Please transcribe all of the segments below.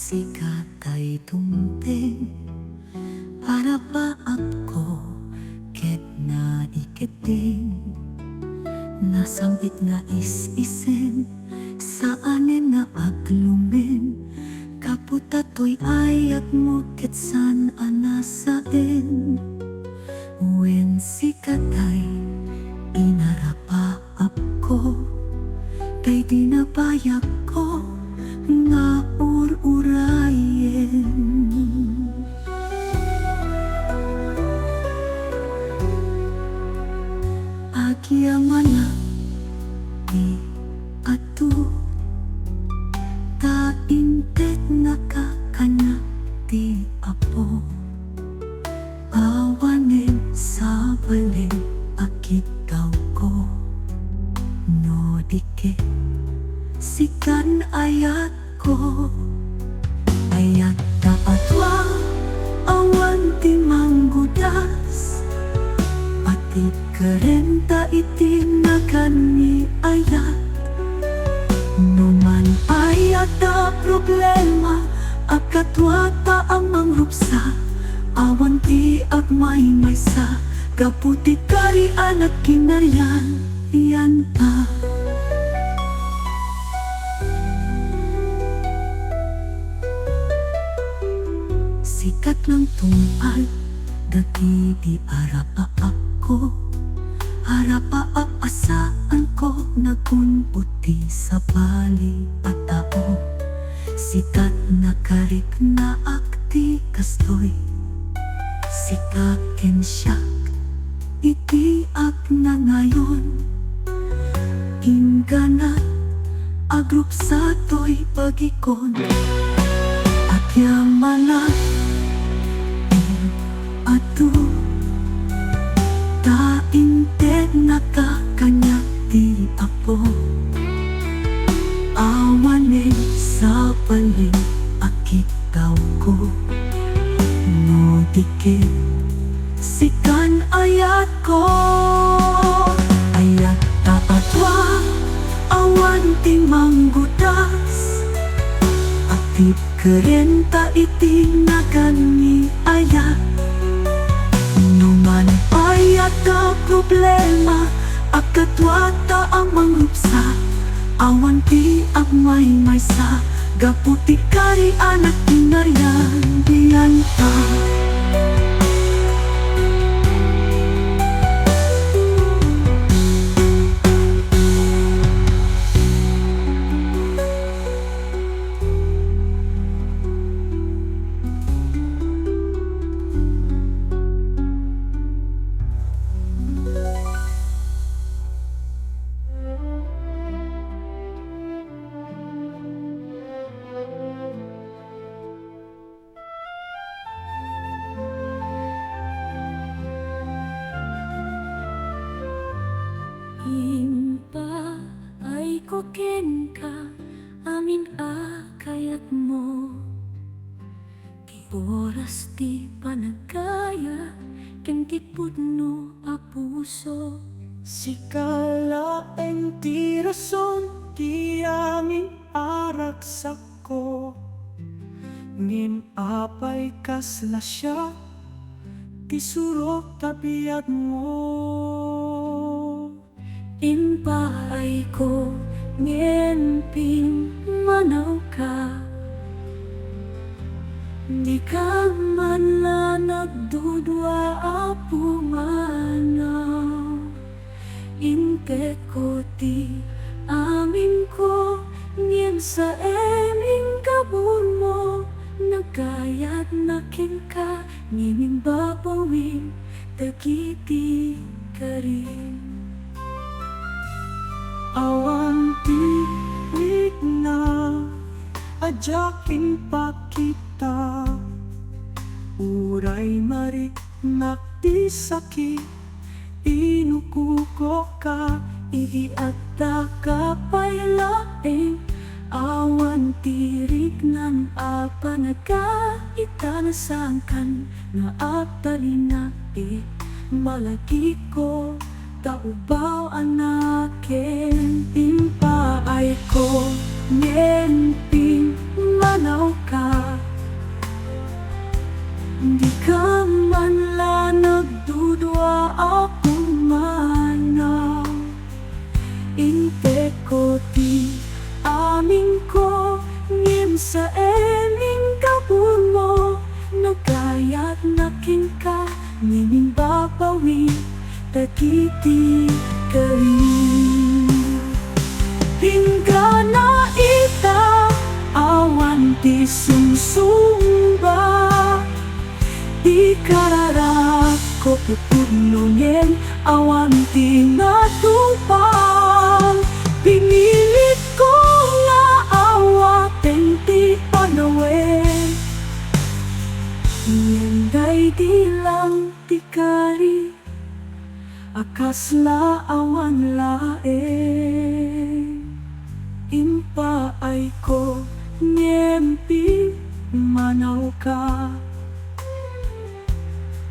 sikat ay tumting para paap ko ket na ikiting nasambit nga is-isen saanin na aglumin kaputatoy ayat mo ket san anasain wen sikat ay inarapaap ko kay dinabayak ko nga urayen. Agyaman na di atu taintet nakakanya di apo awanin sa balin akikaw ko no dike sikan ayat ko ayat taatwa awan ti manggudas pati kerenta itinakan ni ayat numan ayat da problema akatwa ta amang rupsa awan ti agmay maysa kaputi kari anak kinaryan yan ta. Sikat ng tungpal, dati di arapaap ko arapaap asaan ko nagunbuti sa bali at tao sikat na karik na akti kastoy sikaken siyak iti ak na ngayon inganat agrup sa to'y pagikon at yamanan atu tainted nakakanya di apo awanin sa paling akikaw ko no dikit sikan ayat ko ayat taatwa awan ti manggudas aktif kerenta itinagan ni ayat numan ayat ka problema akatwa ta ang mangrupsa awan ti agmay maysa gaputi kari anak tinaryan diyan ta. Impa ay koken ka amin akayat mo ti oras ti panagkaya ken ti pudno a puso sikala en ti rason ti amin araksak ko ngin apay kasla siya ti surok tabiat mo. Impaay ko ngenping manaw ka di ka man la nagdudwa apo manaw inte ko ti amin ko ngin sa eming kabun mo nagkayat nakin ka nginin babawin dagiti ka rin. Awan tinig na ajakin pa kita uray marik nakti sakit inukuko ka Iiata ka pailaing awan tirig ng apanaga itanasangkan na atalina malagi ko taubaw anakin impaay ko ngenping manaw ka sa ening kabul mo nagayat nakin ka nining babawi takiti kari hingga na ita awan di sumsumba di kararap ko pupugnunin awan di natupang pinilit ko nga awaten di panawin Yenday di lang tikari akas la awan lae impa ay ko nyempi manaw ka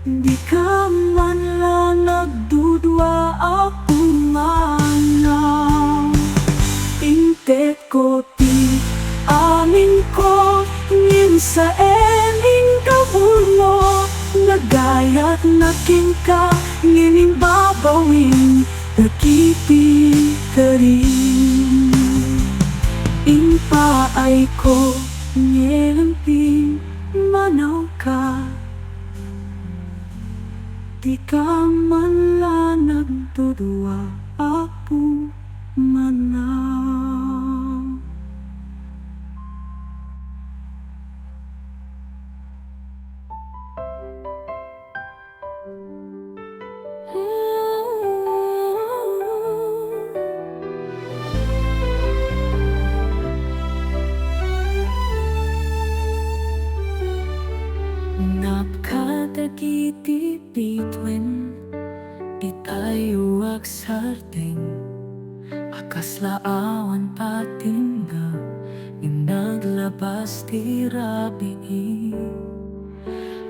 di ka man lang nagdudwa ako manaw intet ko ti amin ko ngin sa ening kabul mo nagayat nakin ka ngining babawin nakiti karin impa ay ko nyempi manaw ka di ka man lang nagdudwa ako manaw. Napkadagiti bituin di tayo aksarting akas laawan patingga inaglabas ti rabi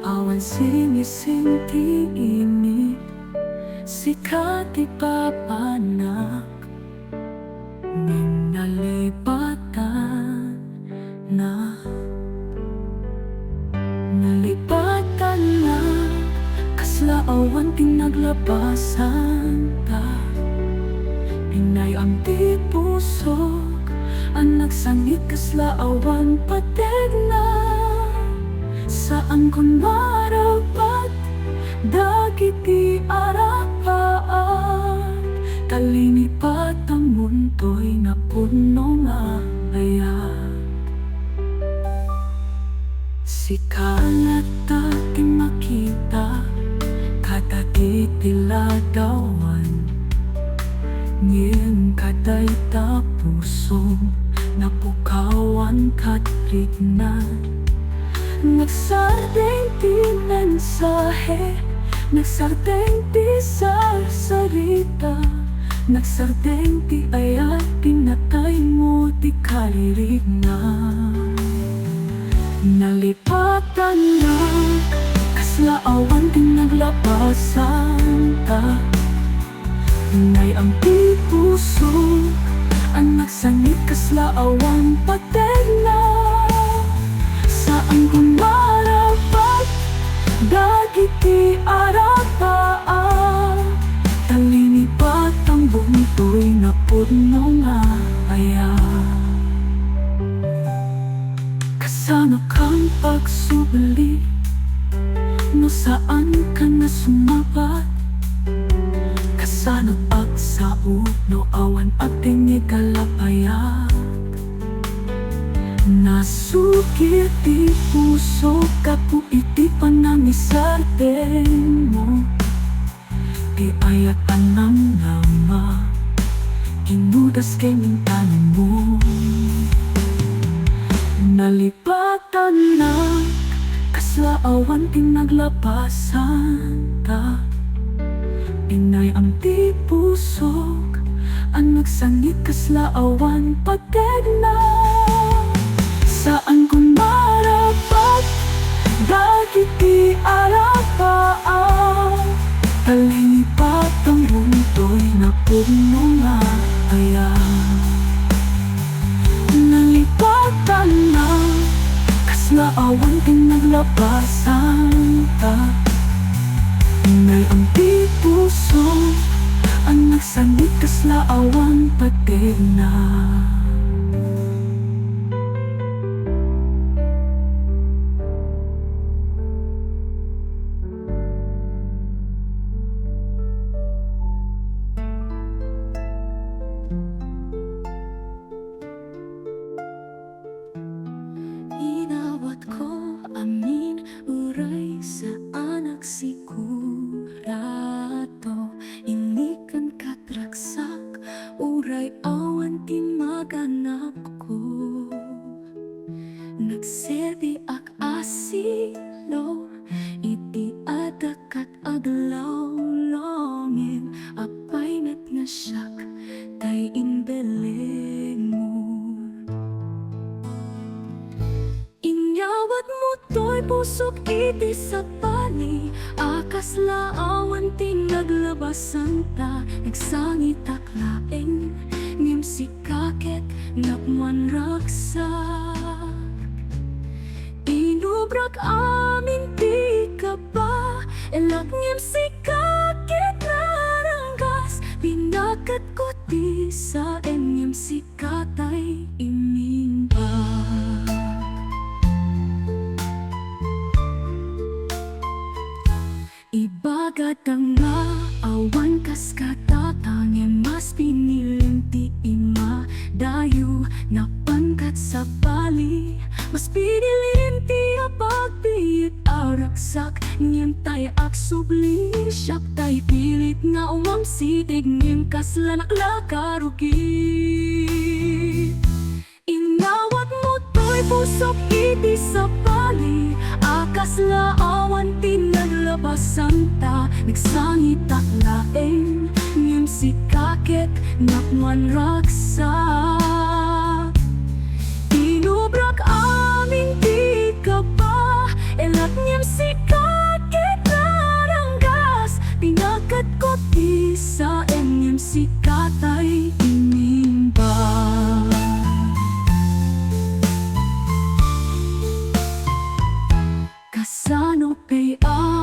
awan sinisinti ini sikati papanak minalipatan na nalipatan na kaslaawan tinaglabasan ta inay ang di pusok ang nagsangit kaslaawan pated na saan kon marapat dagiti arapaan talinipat ang mundo'y napuno nga ayat sikalat dati makita kadati tiladawan ngin kaday tapusong napukawan katrignan nagsardeng ti mensahe nagsardeng ti sarsarita nagsardeng ti ayat pinatay mo ti kalirignan nalipatan na kaslaawan din naglabasan ta inay ang di puso ang nagsangit kaslaawan pateg na saan kung marapat dagiti arapaan talinipat ang bunto'y napuno nga ayat kasano kang pagsubli no saan ka na sumabat kasano agsao no awan ating ikalapayat nasukit di puso kapu iti panangisarten mo di ayat anang nama inudas kay mintanin mo nalipatan na kaslaawan tinaglabasan ta inay ang di pusok ang nagsangit kaslaawan pateg na saan kung marapat dagiti arapaan talinipat ang bunto'y napuno nga ayat nalipatan na kaslaawan tinaglabasan ta inay ang di puso ang nagsangit kaslaawan pateg na nagserbi ak asilo, iti adakat aglaw longin, apay met nga siyak, tay inbeleng mo. Inyawat mo to'y pusok iti sa pani, akas laawan tinaglabasan ta, nagsangit aklaeng, ngim si kakek napman raksak. Inubrak amin di ka ba, elak ngim si kakek naranggas, pinakat ko di sa ngim si katay imimba. Ibagat ang nga awan kas katatangin, mas piniling ti ima dayo napangkat sa bali, mas piniling ti apagpiit araksak, ngim tay aksubli siyak tay pilit nga umam sitig, ngim kaslanak lakarugi. Inawat mo to'y pusok iti sa bali, akas laawan tinaglabasan ta, nagsangit aklaeng, ngim si kakek napman raksak. Inubrak aming di ka ba, elak ngim si kakek naranggas, pinakat ko di sa ngim si katay inimba. Kasano pay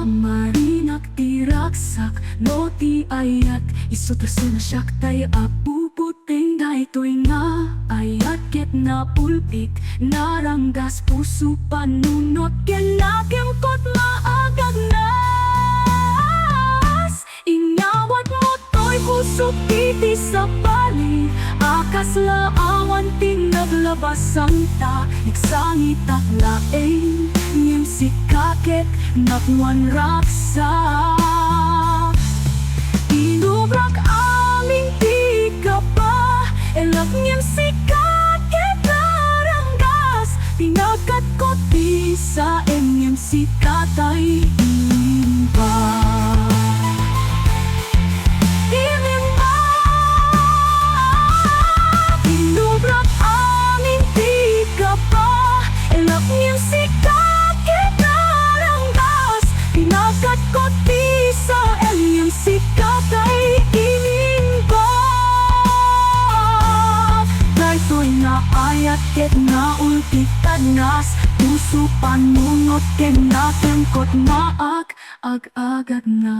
marinak tiraksak, no ti ayat, isutraso na siyak tay apuputing, daytoy nga ayat ket na pulpit, naranggas puso panunot, ken nakemkot maagag nas. Inyawat mo to'y pusok iti sa bali, akas laawan tinaglabasan ta, nagsangit aklaeng, ngim si kakek napman raksak. Inubrak aming di ka ba, elak ngim si kakek naranggas, pinakat ko di sa ngim si katay imba. Inubrak aming di ka ba, elak ngim si kakek naranggas, pinakat ko di sa ngim si katay inimba. Daytoy nga ayat ket na ultit tadnas, puso panunot ken nakemkot maag ag-agad nas.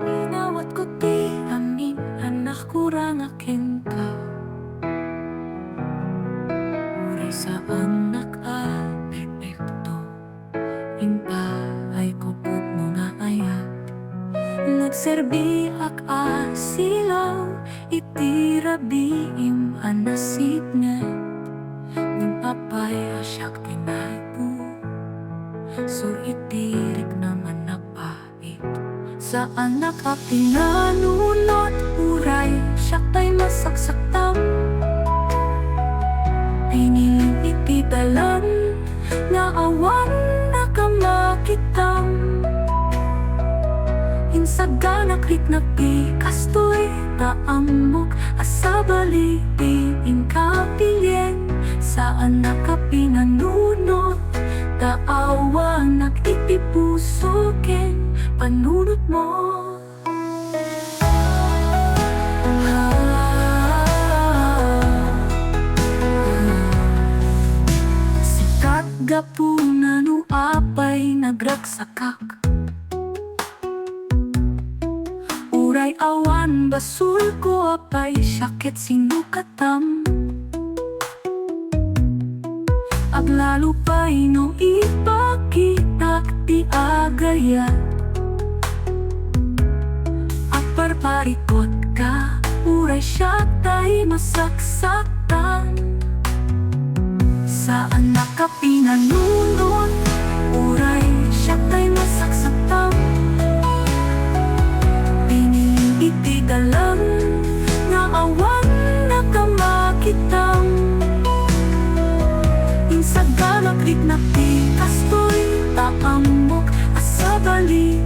Inawat ko ti amin, anak kurang akin ka, uray sa anak at epekto, inta ay kupot mo nga ayat, nagserbi ak asilaw, iti rabiim anasit nga, ngim apay asyak tinaypo, so itirik naman napait. Sa anak at pinanunot, uray siyak tay masaksaktam, ay niling itidalan, nga awan na kamakitam. Insaganak rit na pikastoy, taamok asabali piin kapilyen, sa anak at pinanunot, taawa nag-ipipuso ken panunot mo. Sikat gapunan o apay nagragsakak, uray awan basul ko apay syakit sinukatam, aglalo pa'y no ipakitak ti agayat, at parparikot ka, masaksakan. Saan nakapinanunod, uray siya tay masaksaktan. Piniling itigalang, nga awan nakamakitang. Insaganag ritnakti kastoy, taamok asabali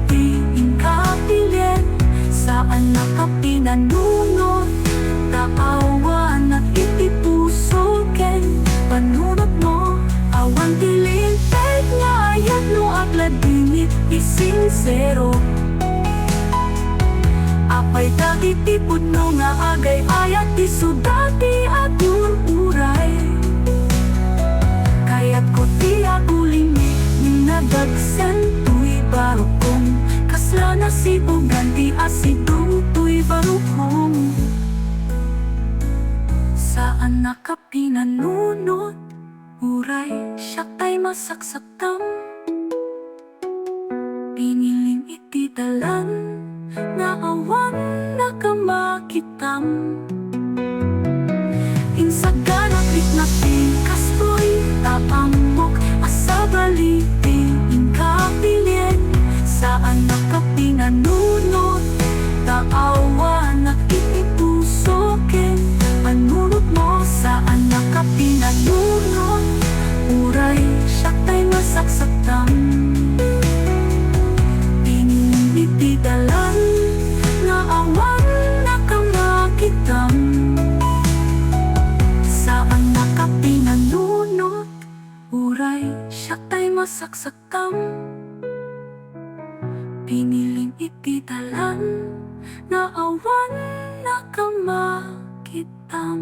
ingkapilyen. Saan nakapinanunod, taawan at itipuso ken panunod mo. Awan tilinteg nga ayat no agladingit isinsero. Apay dagitipod no nga agay ayat isudati adun uray. Kaya't ko ti agulimi ninadagsen tuy barukong. Kasla na si bugan ti asidong tuy barukong. Saan nakapinanunod, uray siya tay masaksaktam. Piniling itidalan, nga awan nakamakitam. Insaganag ritnakti kastoy, taamok asabali ingkapilyen. Saan nakapinanunod, taawan at itipuso ken panunod mo. Saan nakapinanunod, uray siya tay masaksaktam. Pinitidalan, nga awan nakamakitam. Saan nakapinanunod, uray siya tay masaksaktam. Piniling itidalan, nga awan nakamakitam.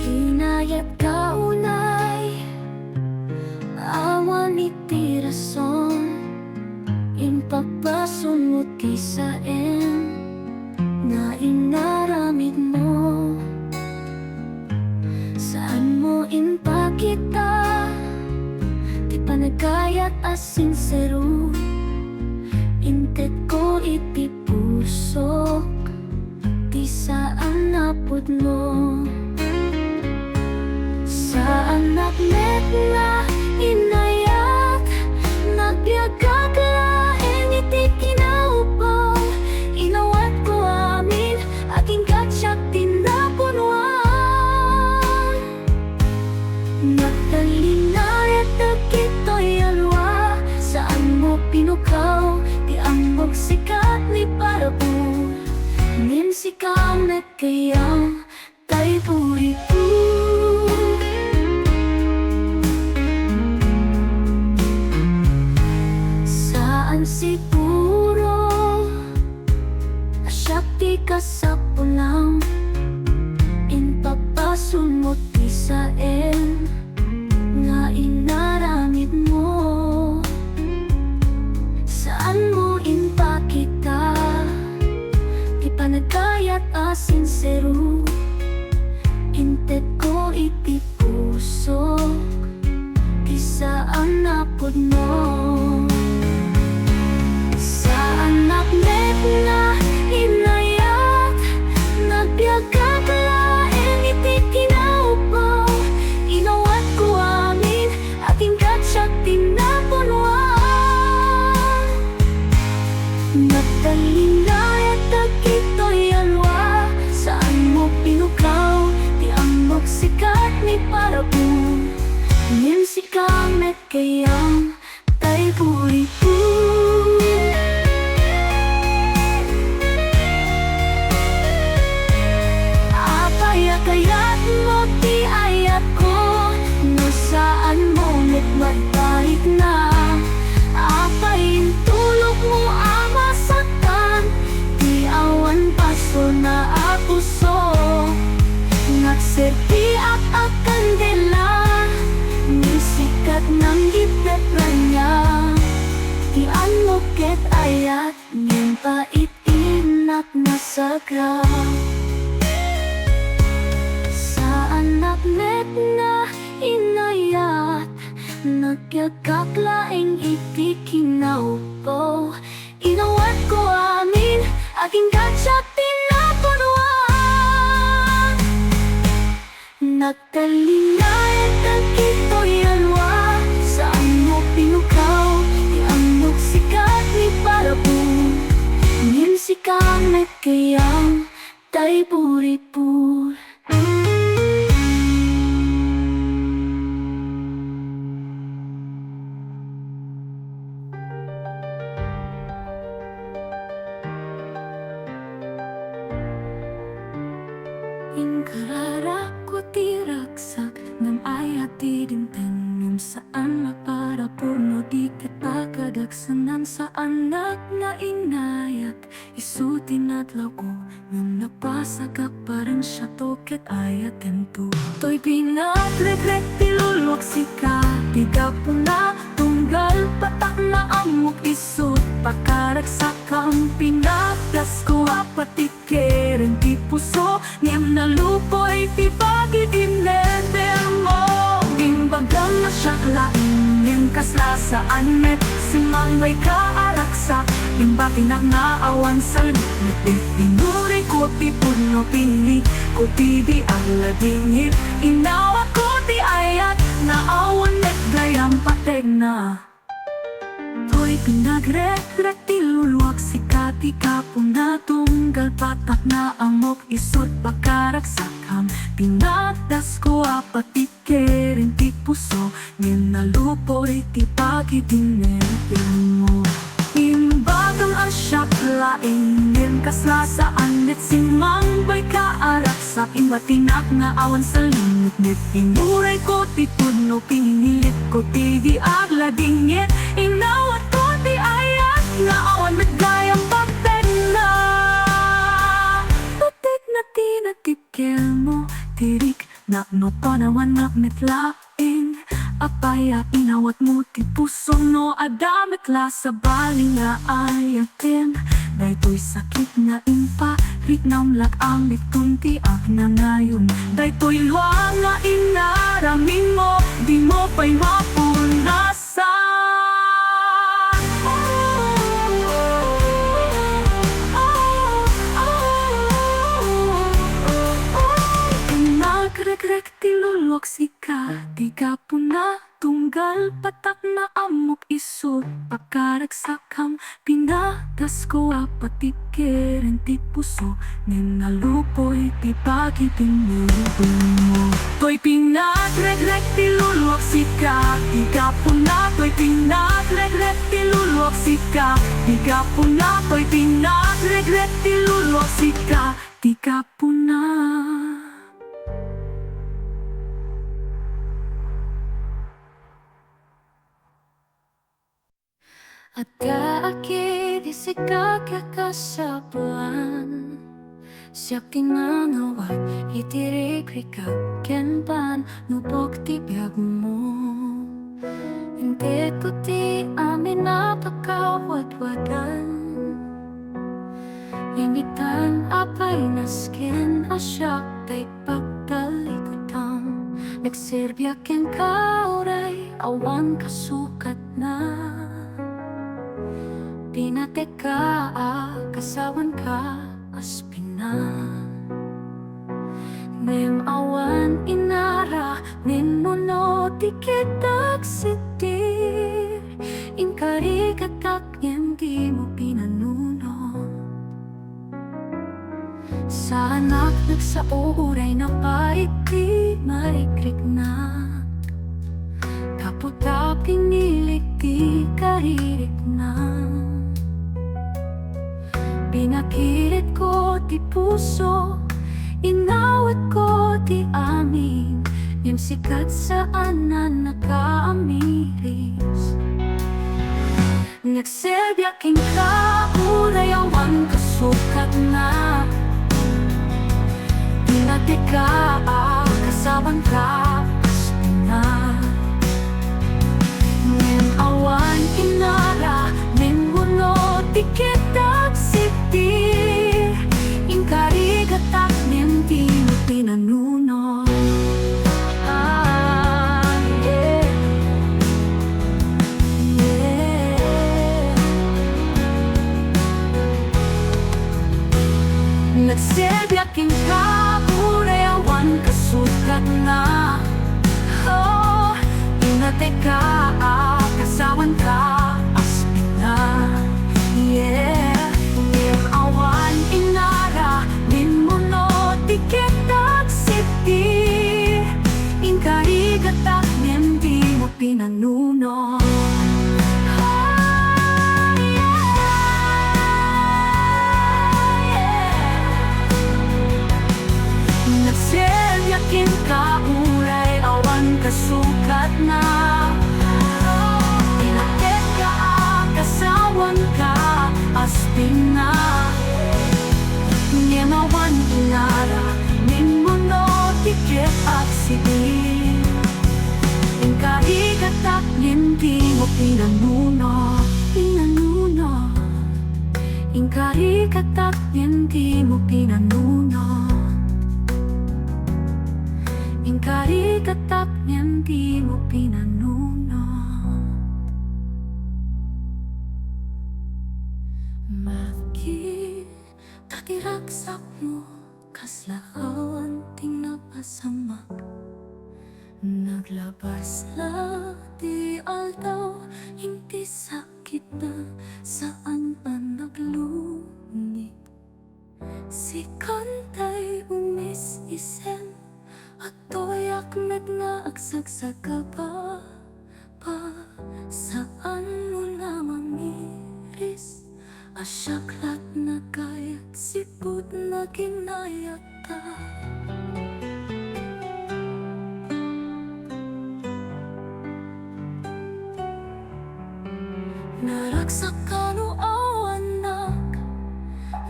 Hinayat ka unay, awan iti rason. Inpapasunod kisaen, nga inaramid mo. Saan mo inpakita, di panagayat as sincero. Intet ko iti pusok, di saan napod mo. Saan nakmet nga inayat, nagbiagag laeng iti kinaupaw. Inawat ko amin, aking katsak tinapunuan. Nagtalinayat nagkito'y alwa, saan mo pinukaw, di ang magsikat ni Parabul. Ninsikam na kayang tay puripu. Saan si puro, asyakti ka sa pulang. Inpapasunod ti saen, nga inaramid mo. Saan mo inpakita, di panagayat as sincero. Intet ko iti puso, di saan napod mo. Saan nakmet nga inayat, nagbiagag laeng iti kinaupaw. Inawat ko amin, aking katsak tinapunuan. Nagtalinayat nagkito'y alwa, saan mo pinukaw, di ang magsikat ni Parabul. Ninsikam at kayang tay puripu. Kaya't mo ti ayat ko, no saan mo magbalik na. Apayin tulog mo ama saktan, di awan paso na apuso. Nagserti at kandela, nisikat ng gitnet niya. Tian mo ket ayat, ngayon pa itinak na sagra. Nakmet na inayat, na nagkakaklaing itikinaw ko. Inawat ko amin, aking katsa pinapunuan. Nagtalingayan ang kito'y alwa, saan mo pinukaw, iamok sikat ni Parabong. Ngin sikang nagkayang tay puripur. Ingkarara ko tiraksak ng ayati dinten saan mapara puno di katagkadagsanan sa anak na inayak isutin at lago ng napasagak parang siya toket ayat ento. To'y pinagregret tilulwak sika di ka po na tunggal patak na amok isut pakaragsak ang pinagdas ko apati keren di puso niyam na lupoy ti bagit ineder mo. Imbagang na siya laing niyam kaslasaan met simang may kaaraksak imba pinagnaawan sa limit pinuri ko ti puno pili ko ti di ang ladingit inawa ko ti ayat na awan met gayang pateg na. To'y pinagregret tiluluwak sikat di ka po na tunggal patak na amok isot pagkaragsakam pinagdas ko apati kerin ti puso ngin nalupoy ti pagidinepin mo. Imbagang asyak laing ngin kaslasaan net simang bay kaaraksak imatinak na awan sa limit net inuray ko ti puno pinilit ko ti di agladingit inawat ko ti ayat na awan met gayang pagpeg na. Patek na tinatikel mo tirik na no panawan na metlaing apaya inawat mo ti puso no adamet la sa baling na ayakin daytoy sakit na impa ritnamlak ang bitunti ak na ngayon daytoy luang nga inaramin mo di mo pa'y mapunasan. Nagregret tilulok sika di ka po na tunggal patak na amok isut pagkaragsakam pinadas ko apati keren ti puso nin nalupoy ti pagipinulubin mo. To'y pinagregret tilulok sika di ka po na to'y pinagregret tilulok sika di ka po na to'y pinagregret tilulok sika di ka po na. At kaakit isika kakasapuan siya kinangawat itirikrikat kenpan nupok ti biyag mo. Hindi ko ti amin napakawad-wadan limitan apay naskin asyak tay pagdalikutan nagsirbya ken kauray awan kasukat na. Pinateka kasawan ka aspinan nem awan inara nin muno tiketak sitir inkarikatak yang di mo pinanuno sa anak nagsauray na paiti marikrik na kaputa pinilik di karirik na. Pinakilit ko ti puso, inawat ko ti amin, yung sikat saan na nakaamiris. Nagsilbi aking kauray awan kasukat na. Pinatika kasabang ka na. Ngayon awan inara, ninguno tikitak sitir, inkarigatak ninti mo pinanuno. yakin ka, uray awan kasukat na. Oh, inate ka, kasawan ka, aspit na. Yeah, ngem awan inara, min mo no tiket nagsiti. Ingkarigatak, ngem di mo pinanuno. Yakin ka, uray awan kasukat na. Inaket ka, kasawan ka, aspin na. Ngem awan inara, min mo no tiket aksidi. Ingkarigatak, hindi mo pinanuno. Pinanuno. Ingkarigatak, hindi mo pinanuno. Ingkarigatak, hindi mo pinanuno. Maki tatiragsak mo, kaslaawan ting napasamak. Naglabas la di aldaw, hindi sakit na saan pa naglungit. Si kantay umis-isen at toyak nagnaagsagsaka pa. Saan mo na mamiris? Asyaklat na kaya't sipot na ginayata. Naragsak ka no awanak,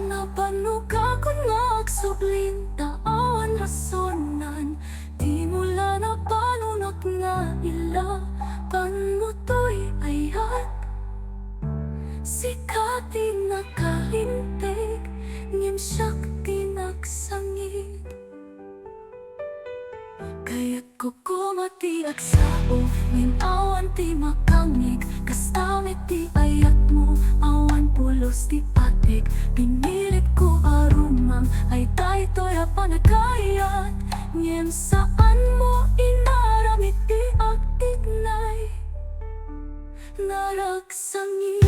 napanuga ko nagsublinta awan rasonan. Di mula na panunok nga ila, pan mo to'y ayat. Sikati nakalintig, ngem syakti nagsangit. Kaya't kukumati agsao, ngem awan ti makangig. Kastamit ti ayat mo, awan pulos ti patik. Pinilit ko arumang, ay tayo to'y panagayat. Ngem saan mo inaramit ti agtignay, naragsangit.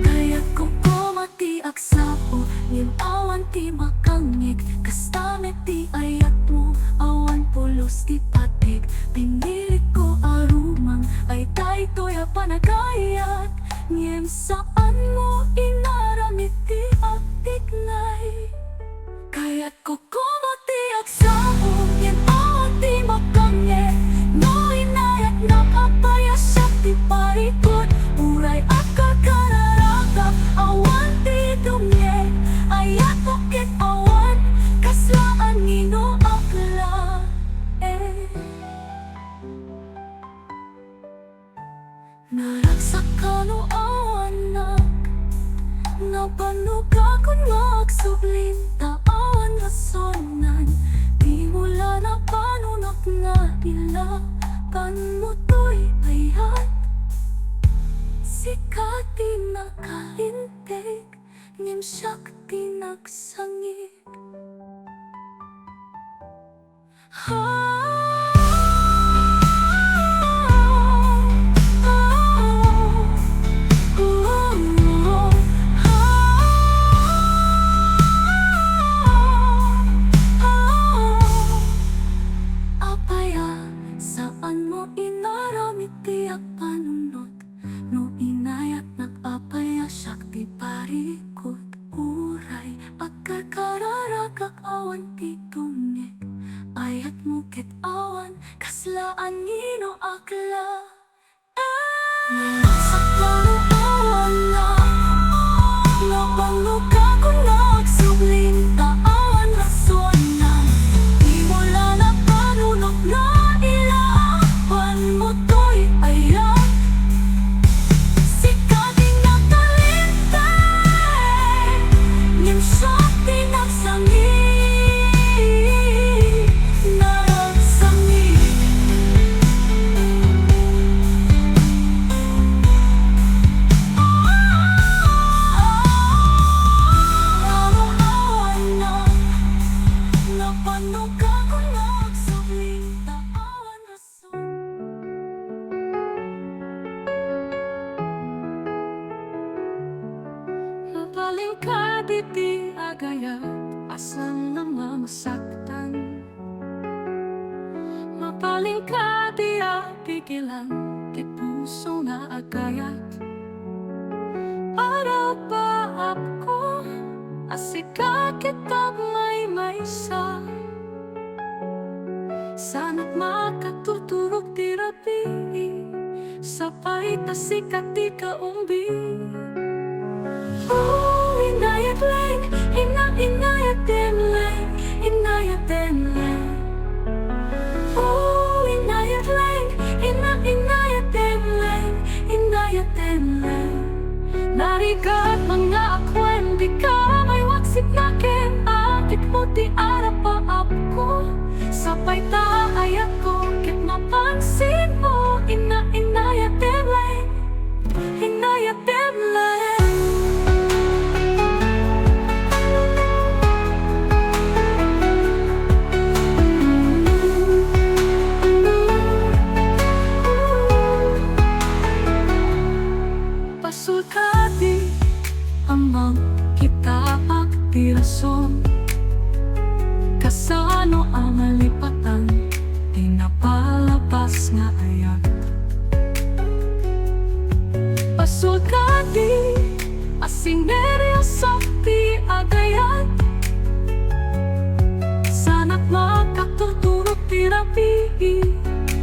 Kaya't kukumati agsao, ngem awan ti makangig. Kastamit ti ayat mo, awan pulos ti patik. Pinilit ko arumang, ay tayo to'y panagayat. Ngem saan mo inaramit ti agtignay. Kaya't kukumati agsao, ngem awan ti makangge. No inayat nakapayasyak ti parikot, uray at kakararagap, awan ti dumye. Ayat bukit awan, kaslaan ngino akla. Naragsak ka no awanak, napanuga ko nagsublinta awan rasonan. Di mula na panunok nga ila, pan mo to'y ayat. Sikati nakalintig, ngem syakti nagsangit. Saan mo inaramit ti agpanunot, no inayat nagpapayasyak ti parikot, uray agkakararagak awan ti tungik. Ayat mo ket awan, kaslaan ngino akla. Saklaro awan na, napanuga ko nagsublinta awan rasonan. Di mula na panunok na ila, pan mo to'y ayat. Sikating nakalintay, ngem syakti nagsangit. Naragsangit. masaktan. Mapaling ka di pigilan, kay puso na agayat. Para ba ako, asika kita may sa. Sana't makatuturog tirapi, sapay tasikat di kaumbi. Oh, inayat lang, inayat din lang, inayat din lang. Oh, inayat lang, inayat din lang, inayat din lang. Narigat mga akwen, di ka may waksip nakin. Akit mo di arap pa ako, sapay taayat ko, kit mapansin mo. Inayat din lang, inayat din lang. Pasulkati amang kita agtirason, kasano ang malipatan, di napalabas nga ayat. Pasulkati asing neryoso di agayat, sana't makatuturog tirapi,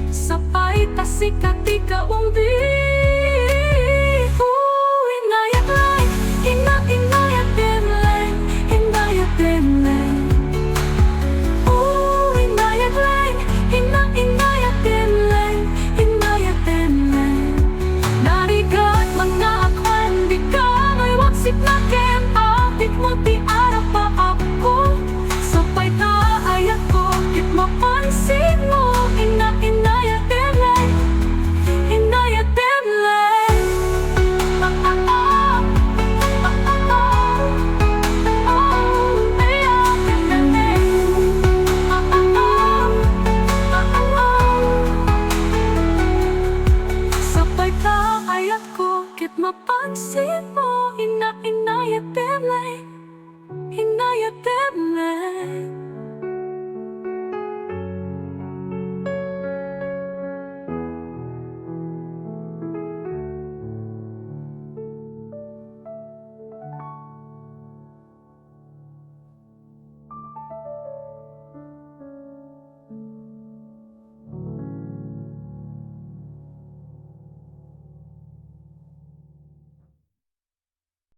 sapay tasikat di kaumbi.